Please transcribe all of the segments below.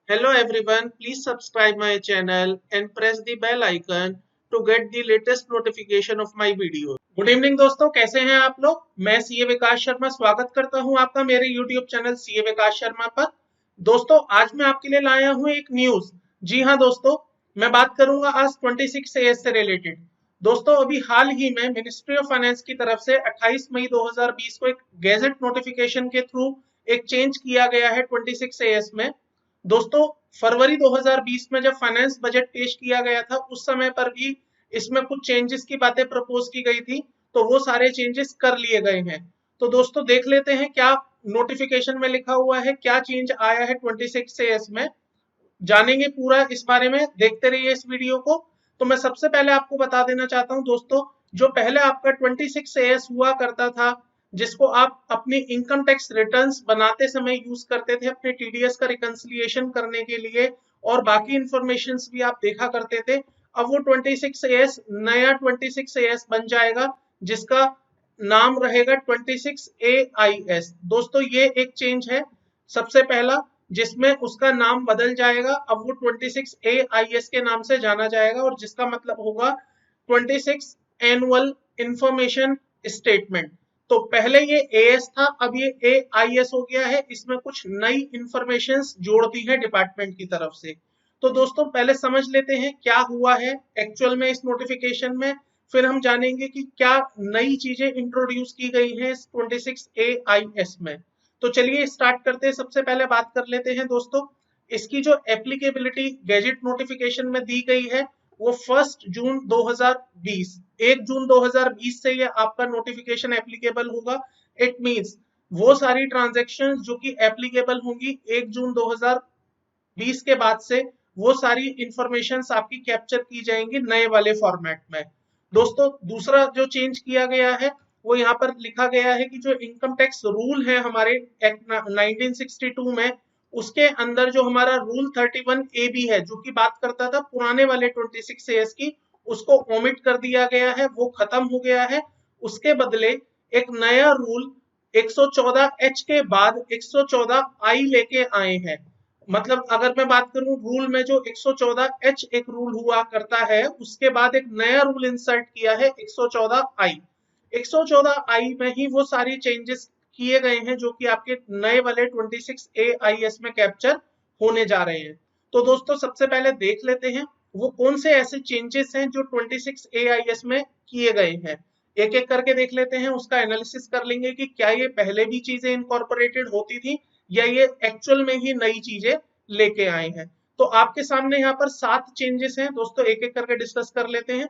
Hello everyone, please subscribe my channel and press the bell icon to get the latest notification of my videos. Good evening दोस्तों, कैसे हैं आप लोग। मैं CA विकास शर्मा स्वागत करता हूं आपका मेरे यूट्यूब चैनल सीए विकास शर्मा पर। दोस्तों आज मैं आपके लिए लाया हूं एक न्यूज। जी हाँ दोस्तों, मैं बात करूंगा आज 26 एएस से रिलेटेड। दोस्तों अभी हाल ही में मिनिस्ट्री ऑफ फाइनेंस की तरफ से 28 मई 2020 को एक गैजेट नोटिफिकेशन के थ्रू एक चेंज किया गया है 26 एएस में। दोस्तों फरवरी 2020 में जब फाइनेंस बजट पेश किया गया था उस समय पर भी इसमें कुछ चेंजेस की बातें प्रपोज की गई थी, तो वो सारे चेंजेस कर लिए गए हैं। तो दोस्तों देख लेते हैं क्या नोटिफिकेशन में लिखा हुआ है, क्या चेंज आया है 26 एएस में। जानेंगे पूरा इस बारे में, देखते रहिए इस वीडियो को। तो मैं सबसे पहले आपको बता देना चाहता हूं दोस्तों, जो पहले आपका 26 एएस हुआ करता था, जिसको आप अपनी इनकम टैक्स रिटर्न्स बनाते समय यूज करते थे अपने टीडीएस का रिकंसिलिएशन करने के लिए, और बाकी इंफॉर्मेशंस भी आप देखा करते थे। अब वो 26 एएस नया 26 एएस बन जाएगा, जिसका नाम रहेगा 26 AIS। दोस्तों ये एक चेंज है सबसे पहला, जिसमें उसका नाम बदल जाएगा। अब वो 26 AIS के नाम से जाना जाएगा, और जिसका मतलब होगा 26 एनुअल इंफॉर्मेशन स्टेटमेंट। तो पहले ये एएस था, अब ये AIS हो गया है। इसमें कुछ नई इंफॉर्मेशन जोड़ दी है डिपार्टमेंट की तरफ से। तो दोस्तों पहले समझ लेते हैं क्या हुआ है एक्चुअल में इस नोटिफिकेशन में, फिर हम जानेंगे कि क्या नई चीजें इंट्रोड्यूस की गई हैं इस 26 AIS में। तो चलिए स्टार्ट करते हैं। सबसे पहले बात कर लेते हैं दोस्तों, इसकी जो एप्लीकेबिलिटी गैजेट नोटिफिकेशन में दी गई है वो 1 जून 2020, 1 जून 2020 से ये आपका नोटिफिकेशन एप्लीकेबल होगा। इट मींस वो सारी ट्रांजैक्शंस जो कि एप्लीकेबल होंगी 1 जून 2020 के बाद से, वो सारी इंफॉर्मेशंस आपकी कैप्चर की जाएंगी नए वाले फॉर्मेट में। दोस्तों दूसरा जो चेंज किया गया है वो यहाँ पर लिखा गया है कि जो इनकम टैक्स रूल है हमारे एक्ट 1962 में, उसके अंदर जो हमारा रूल 31AB है जो कि बात करता था पुराने वाले 26 एएस की, उसको ओमिट कर दिया गया है, वो खत्म हो गया है। उसके बदले एक नया रूल 114H के बाद 114I लेके आए हैं। मतलब अगर मैं बात करूं रूल में, जो 114H एक रूल हुआ करता है, उसके बाद एक नया रूल इंसर्ट किया है 114I। 114I में ही वो सारी चेंजेस किए गए हैं जो कि आपके नए वाले 26 AIS में कैप्चर होने जा रहे हैं। तो दोस्तों सबसे पहले देख लेते हैं वो कौन से ऐसे चेंजेस हैं जो 26 AIS में किए गए हैं। एक एक करके देख लेते हैं, उसका एनालिसिस कर लेंगे कि क्या ये पहले भी चीजें इनकॉर्पोरेटेड होती थी या ये एक्चुअल में ही नई चीजें लेके आए हैं। तो आपके सामने यहाँ पर 7 चेंजेस हैं दोस्तों, एक एक करके डिस्कस कर लेते हैं।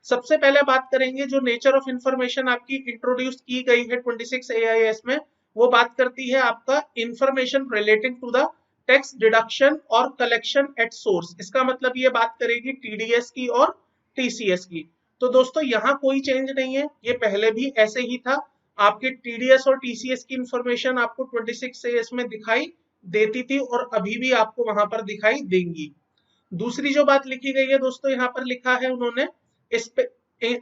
सबसे पहले बात करेंगे जो नेचर ऑफ इंफॉर्मेशन आपकी इंट्रोड्यूस की गई है 26 AIS में, वो बात करती है आपका information relating to the tax deduction और कलेक्शन एट सोर्स। इसका मतलब ये बात करेगी टीडीएस की और टीसीएस की। तो दोस्तों यहाँ कोई चेंज नहीं है, ये पहले भी ऐसे ही था। आपके टीडीएस और टीसीएस की इंफॉर्मेशन आपको 26 AS में दिखाई देती थी और अभी भी आपको वहां पर दिखाई देंगी। दूसरी जो बात लिखी गई है दोस्तों, यहाँ पर लिखा है उन्होंने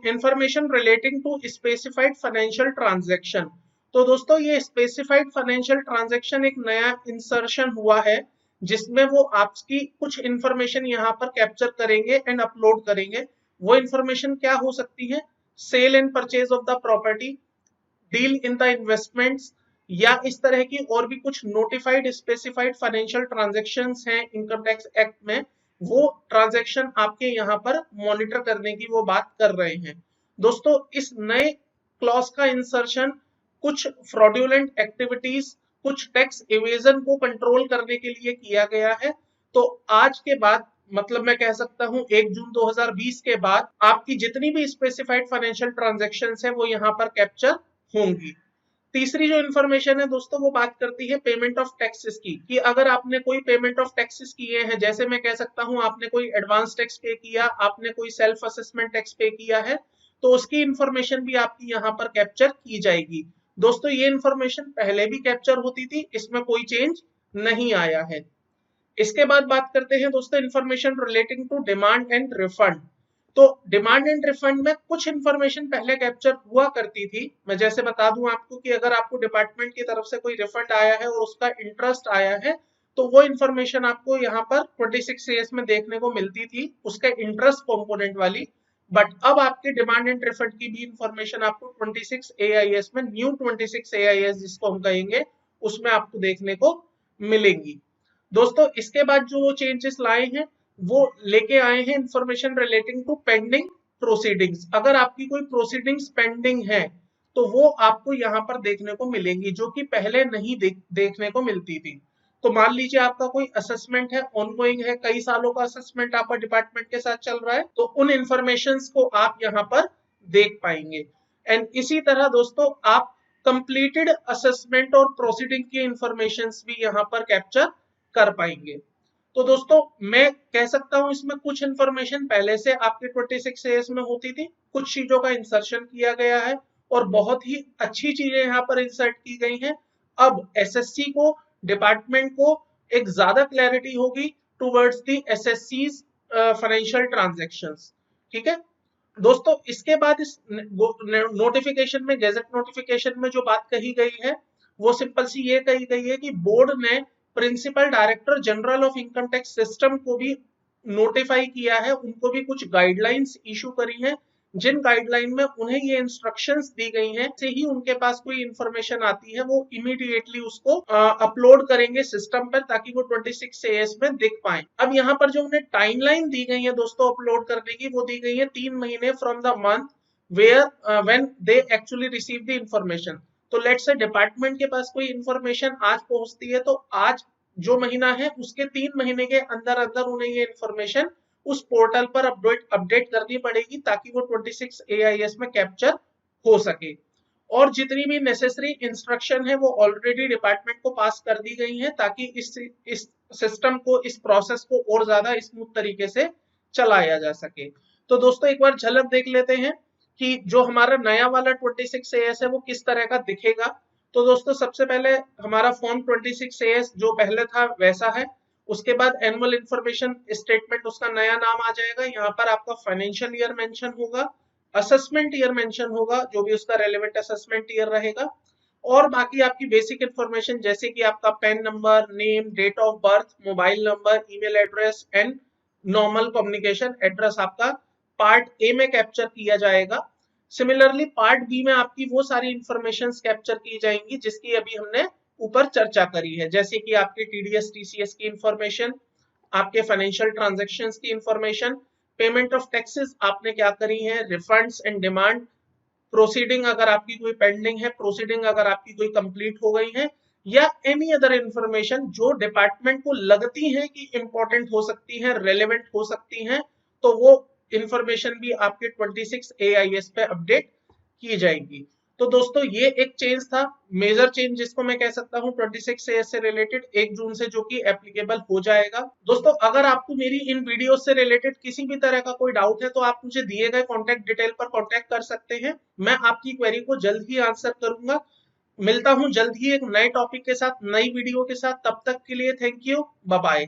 information relating to specified financial transaction. तो दोस्तों ये स्पेसिफाइड फाइनेंशियल ट्रांजैक्शन एक नया इंसर्शन हुआ है, जिसमें वो आपकी कुछ इंफॉर्मेशन यहाँ पर कैप्चर करेंगे एंड अपलोड करेंगे। वो इंफॉर्मेशन क्या हो सकती है? Sale and purchase of the property, deal in the investments, या इस तरह की और भी कुछ नोटिफाइड स्पेसिफाइड फाइनेंशियल ट्रांजैक्शंस हैं इनकम टैक्स एक्ट में, वो ट्रांजैक्शन आपके यहाँ पर मॉनिटर करने की वो बात कर रहे हैं। दोस्तों इस नए क्लॉज का इंसर्शन कुछ फ्रॉडुलेंट एक्टिविटीज, कुछ टैक्स इवेजन को कंट्रोल करने के लिए किया गया है। तो आज के बाद, मतलब मैं कह सकता हूं 1 जून 2020 के बाद, आपकी जितनी भी स्पेसिफाइड फाइनेंशियल ट्रांजैक्शंस है वो यहाँ पर कैप्चर होंगी। तीसरी जो इन्फॉर्मेशन है दोस्तों वो बात करती है पेमेंट ऑफ टैक्सेस की, कि अगर आपने कोई पेमेंट ऑफ टैक्सेस किए हैं, जैसे मैं कह सकता हूं आपने कोई एडवांस टैक्स पे किया, आपने कोई सेल्फ असेसमेंट टैक्स पे किया है, तो उसकी इंफॉर्मेशन भी आपकी यहाँ पर कैप्चर की जाएगी। दोस्तों ये इंफॉर्मेशन पहले भी कैप्चर होती थी, इसमें कोई चेंज नहीं आया है। इसके बाद बात करते हैं दोस्तों information relating to demand and refund. तो डिमांड एंड रिफंड में कुछ इंफॉर्मेशन पहले कैप्चर हुआ करती थी। मैं जैसे बता दूं आपको कि अगर आपको डिपार्टमेंट की तरफ से कोई रिफंड आया है और उसका इंटरेस्ट आया है, तो वो इन्फॉर्मेशन आपको यहाँ पर 26 AS में देखने को मिलती थी, उसके इंटरेस्ट कंपोनेंट वाली। बट अब आपके डिमांड एंड रिफंड की भी इंफॉर्मेशन आपको 26 AIS में, न्यू 26 AIS जिसको हम कहेंगे, उसमें आपको देखने को मिलेंगी। दोस्तों इसके बाद जो वो चेंजेस लाए हैं वो लेके आए हैं information relating to pending proceedings. अगर आपकी कोई प्रोसीडिंग्स पेंडिंग है तो वो आपको यहाँ पर देखने को मिलेंगी, जो कि पहले नहीं देखने को मिलती थी। तो मान लीजिए आपका कोई असेसमेंट है, ऑनगोइंग है, कई सालों का असेसमेंट आपका डिपार्टमेंट के साथ चल रहा है, तो उन इंफॉर्मेशंस को आप यहाँ पर देख पाएंगे। एंड इसी तरह दोस्तों आप कंप्लीटेड असेसमेंट और प्रोसीडिंग की इंफॉर्मेशंस भी यहाँ पर कैप्चर कर पाएंगे। तो दोस्तों मैं कह सकता हूं इसमें कुछ इंफॉर्मेशन पहले से आपके 26 AS में होती थी, कुछ चीजों का इंसर्शन किया गया है और बहुत ही अच्छी चीजें यहाँ पर इंसर्ट की गई हैं। अब एसएससी को, डिपार्टमेंट को एक ज्यादा क्लैरिटी होगी टुवर्ड्स द एसएससीज फाइनेंशियल ट्रांजैक्शंस। ठीक है दोस्तों, इसके बाद इस नोटिफिकेशन में, गैजेट नोटिफिकेशन में जो बात कही गई है वो सिंपल सी ये कही गई है कि बोर्ड ने principal director general of income tax system को भी नोटिफाई किया है, उनको भी कुछ गाइडलाइंस इशू करी हैं, जिन गाइडलाइन में उन्हें ये इंस्ट्रक्शंस दी गई हैं से ही उनके पास कोई इंफॉर्मेशन आती है वो इमीडिएटली उसको अपलोड करेंगे सिस्टम पर, ताकि वो 26 AS में दिख पाए। अब यहाँ पर जो उन्हें टाइमलाइन दी गई है दोस्तों अपलोड करने की, वो दी गई है 3 महीने from the month where when they actually receive the information. तो लेट्स से डिपार्टमेंट के पास कोई इंफॉर्मेशन आज पहुंचती है, तो आज जो महीना है उसके 3 महीने के अंदर अंदर उन्हें ये इंफॉर्मेशन उस पोर्टल पर अपडेट करनी पड़ेगी, ताकि वो 26 AIS में कैप्चर हो सके। और जितनी भी नेसेसरी इंस्ट्रक्शन है वो ऑलरेडी डिपार्टमेंट को पास कर दी गई है, ताकि इस सिस्टम को, इस प्रोसेस को और ज्यादा स्मूथ तरीके से चलाया जा सके। तो दोस्तों एक बार झलक देख लेते हैं कि जो हमारा नया वाला 26 AS है वो किस तरह का दिखेगा। तो दोस्तों सबसे पहले हमारा फॉर्म 26 AS जो पहले था वैसा है। उसके बाद एनुअल इंफॉर्मेशन स्टेटमेंट, उसका नया नाम आ जाएगा। यहाँ पर आपका फाइनेंशियल ईयर मेंशन होगा, असेसमेंट ईयर मेंशन होगा, जो भी उसका रेलेवेंट असेसमेंट ईयर रहेगा, और बाकी आपकी बेसिक इंफॉर्मेशन जैसे कि आपका PAN number, name, date of birth, mobile number, email address and normal communication address आपका पार्ट ए में कैप्चर किया जाएगा। सिमिलरली पार्ट बी में आपकी वो सारी इंफॉर्मेशन कैप्चर की जाएंगी जिसकी अभी हमने ऊपर चर्चा करी है, जैसे कि आपके टीडीएस टीसीएस की इंफॉर्मेशन, आपके फाइनेंशियल ट्रांजैक्शंस की इंफॉर्मेशन, पेमेंट ऑफ टैक्सेस आपने क्या करी है, रिफंड्स एंड डिमांड, प्रोसीडिंग अगर आपकी कोई पेंडिंग है, प्रोसीडिंग अगर आपकी कोई कंप्लीट हो गई है, या एनी अदर इंफॉर्मेशन जो डिपार्टमेंट को लगती है कि इंपॉर्टेंट हो सकती है, रेलेवेंट हो सकती है, तो वो इंफॉर्मेशन भी आपके 26 AIS पे अपडेट की जाएगी। तो दोस्तों ये एक चेंज था, मेजर चेंज जिसको मैं कह सकता हूँ 26 AS से रिलेटेड 1 जून से, जो कि एप्लीकेबल हो जाएगा। दोस्तों अगर आपको मेरी इन वीडियो से रिलेटेड किसी भी तरह का कोई डाउट है तो आप मुझे दिए गए कॉन्टेक्ट डिटेल पर कॉन्टेक्ट कर सकते हैं, मैं आपकी क्वेरी को जल्द ही आंसर करूंगा। मिलता हूं जल्द ही एक नए टॉपिक के साथ, नई वीडियो के साथ, तब तक के लिए थैंक यू, बाय बाय।